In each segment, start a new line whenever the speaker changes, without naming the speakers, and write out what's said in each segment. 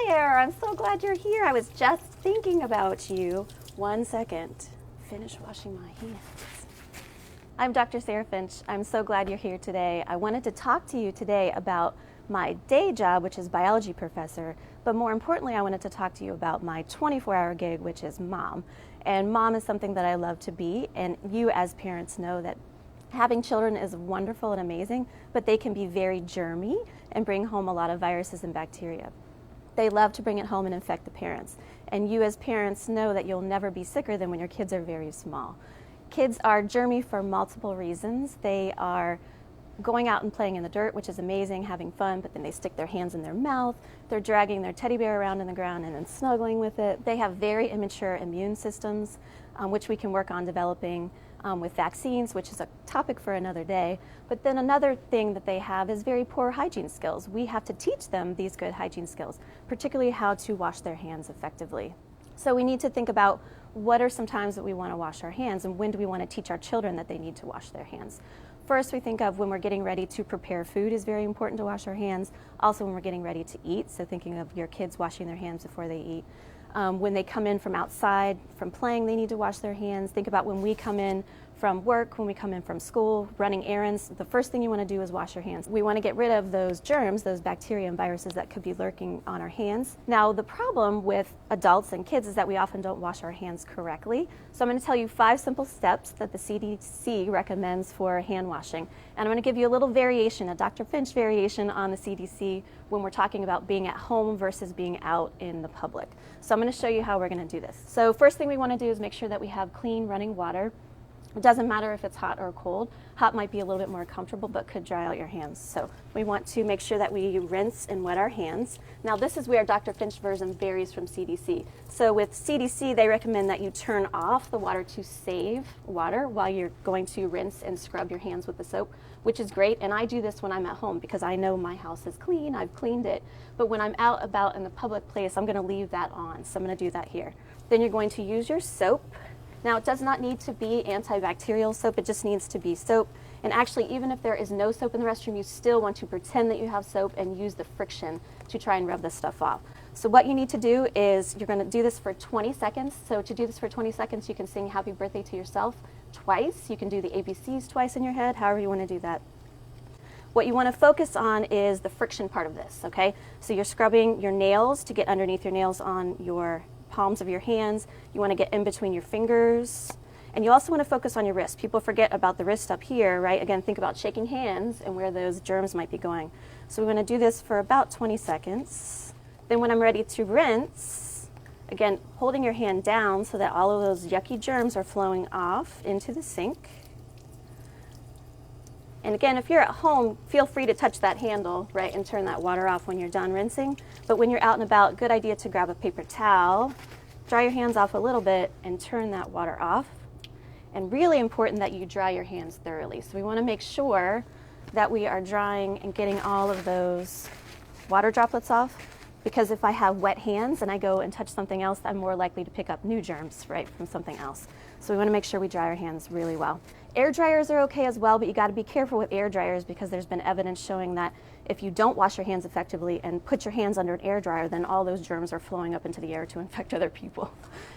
there, I'm so glad you're here. I was just thinking about you. 1 second, finish washing my hands. I'm Dr. Sarah Finch. I'm so glad you're here today. I wanted to talk to you today about my day job, which is biology professor, but more importantly, I wanted to talk to you about my 24-hour gig, which is mom. And mom is something that I love to be, and you as parents know that having children is wonderful and amazing, but they can be very germy and bring home a lot of viruses and bacteria. They love to bring it home and infect the parents. And you as parents know that you'll never be sicker than when your kids are very small. Kids are germy for multiple reasons. They are going out and playing in the dirt, which is amazing, having fun, but then they stick their hands in their mouth. They're dragging their teddy bear around in the ground and then snuggling with it. They have very immature immune systems, which we can work on developing with vaccines, which is a topic for another day. But then another thing that they have is very poor hygiene skills. We have to teach them these good hygiene skills, particularly how to wash their hands effectively. So we need to think about what are some times that we want to wash our hands, and when do we want to teach our children that they need to wash their hands. First, we think of when we're getting ready to prepare food is very important to wash our hands. Also when we're getting ready to eat, so thinking of your kids washing their hands before they eat. When they come in from outside, from playing, they need to wash their hands. Think about when we come in from work, when we come in from school, running errands. The first thing you want to do is wash your hands. We want to get rid of those germs, those bacteria and viruses that could be lurking on our hands. Now, the problem with adults and kids is that we often don't wash our hands correctly. So I'm going to tell you 5 simple steps that the CDC recommends for hand washing. And I'm going to give you a little variation, a Dr. Finch variation on the CDC when we're talking about being at home versus being out in the public. So I'm going to show you how we're going to do this. So first thing we want to do is make sure that we have clean running water. It doesn't matter if it's hot or cold. Hot might be a little bit more comfortable, but could dry out your hands. So we want to make sure that we rinse and wet our hands. Now this is where Dr. Finch version varies from CDC. So with CDC, they recommend that you turn off the water to save water while you're going to rinse and scrub your hands with the soap, which is great. And I do this when I'm at home because I know my house is clean, I've cleaned it. But when I'm out about in the public place, I'm gonna leave that on. So I'm gonna do that here. Then you're going to use your soap. Now, it does not need to be antibacterial soap, it just needs to be soap. And actually, even if there is no soap in the restroom, you still want to pretend that you have soap and use the friction to try and rub this stuff off. So what you need to do is you're going to do this for 20 seconds. So to do this for 20 seconds, you can sing happy birthday to yourself twice. You can do the ABCs twice in your head, however you want to do that. What you want to focus on is the friction part of this, okay? So you're scrubbing your nails to get underneath your nails on your palms of your hands. You want to get in between your fingers. And you also want to focus on your wrist. People forget about the wrist up here, right? Again, think about shaking hands and where those germs might be going. So we want to do this for about 20 seconds. Then when I'm ready to rinse, again, holding your hand down so that all of those yucky germs are flowing off into the sink. And again, if you're at home, feel free to touch that handle, right, and turn that water off when you're done rinsing. But when you're out and about, good idea to grab a paper towel, dry your hands off a little bit, and turn that water off. And really important that you dry your hands thoroughly. So we want to make sure that we are drying and getting all of those water droplets off, because if I have wet hands and I go and touch something else, I'm more likely to pick up new germs, right, from something else. So we want to make sure we dry our hands really well. Air dryers are okay as well, but you got to be careful with air dryers because there's been evidence showing that if you don't wash your hands effectively and put your hands under an air dryer, then all those germs are flowing up into the air to infect other people.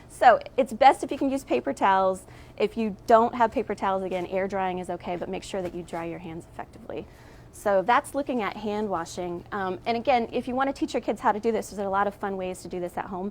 So it's best if you can use paper towels. If you don't have paper towels, again, air drying is okay, but make sure that you dry your hands effectively. So that's looking at hand washing. And again, if you want to teach your kids how to do this, there's a lot of fun ways to do this at home.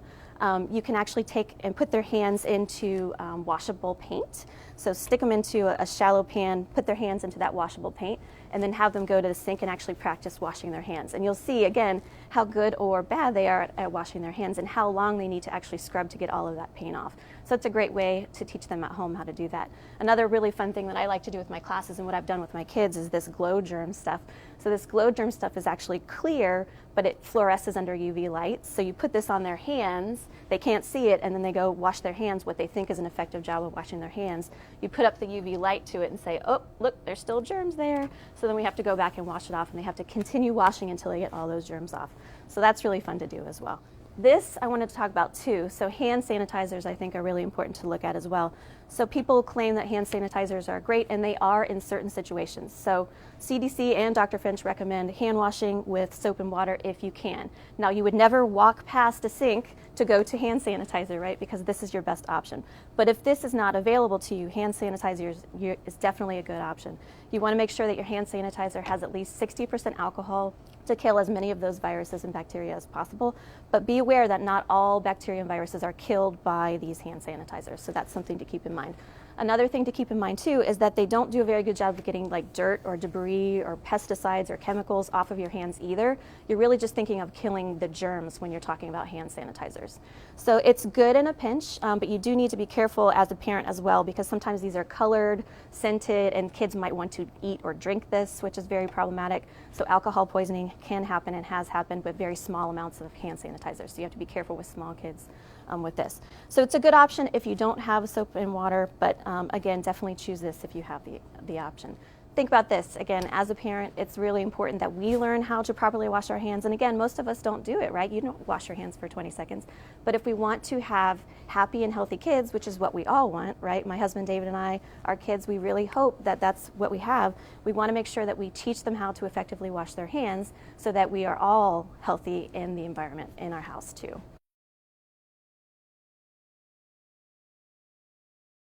You can actually take and put their hands into washable paint. So stick them into a shallow pan, put their hands into that washable paint, and then have them go to the sink and actually practice washing their hands. And you'll see, again, how good or bad they are at washing their hands and how long they need to actually scrub to get all of that paint off. So it's a great way to teach them at home how to do that. Another really fun thing that I like to do with my classes and what I've done with my kids is this glow germ stuff. So this glow germ stuff is actually clear, but it fluoresces under UV light. So you put this on their hands, they can't see it, and then they go wash their hands, what they think is an effective job of washing their hands. You put up the UV light to it and say, oh, look, there's still germs there. So then we have to go back and wash it off, and they have to continue washing until they get all those germs off. So that's really fun to do as well. This I wanted to talk about too. So hand sanitizers I think are really important to look at as well. So people claim that hand sanitizers are great, and they are in certain situations. So CDC and Dr. Finch recommend hand washing with soap and water if you can. Now, you would never walk past a sink to go to hand sanitizer, right? Because this is your best option. But if this is not available to you, hand sanitizer is definitely a good option. You want to make sure that your hand sanitizer has at least 60% alcohol to kill as many of those viruses and bacteria as possible. But be aware that not all bacteria and viruses are killed by these hand sanitizers. So that's something to keep in mind. Another thing to keep in mind too is that they don't do a very good job of getting like dirt or debris or pesticides or chemicals off of your hands either. You're really just thinking of killing the germs when you're talking about hand sanitizers. So it's good in a pinch, but you do need to be careful as a parent as well, because sometimes these are colored, scented, and kids might want to eat or drink this, which is very problematic. So alcohol poisoning can happen and has happened with very small amounts of hand sanitizer. So you have to be careful with small kids with this. So it's a good option if you don't have soap and water, but again, definitely choose this if you have the option. Think about this. Again, as a parent, it's really important that we learn how to properly wash our hands. And again, most of us don't do it, right? You don't wash your hands for 20 seconds. But if we want to have happy and healthy kids, which is what we all want, right? My husband David and I, our kids, we really hope that that's what we have. We want to make sure that we teach them how to effectively wash their hands so that we are all healthy in the environment in our house too.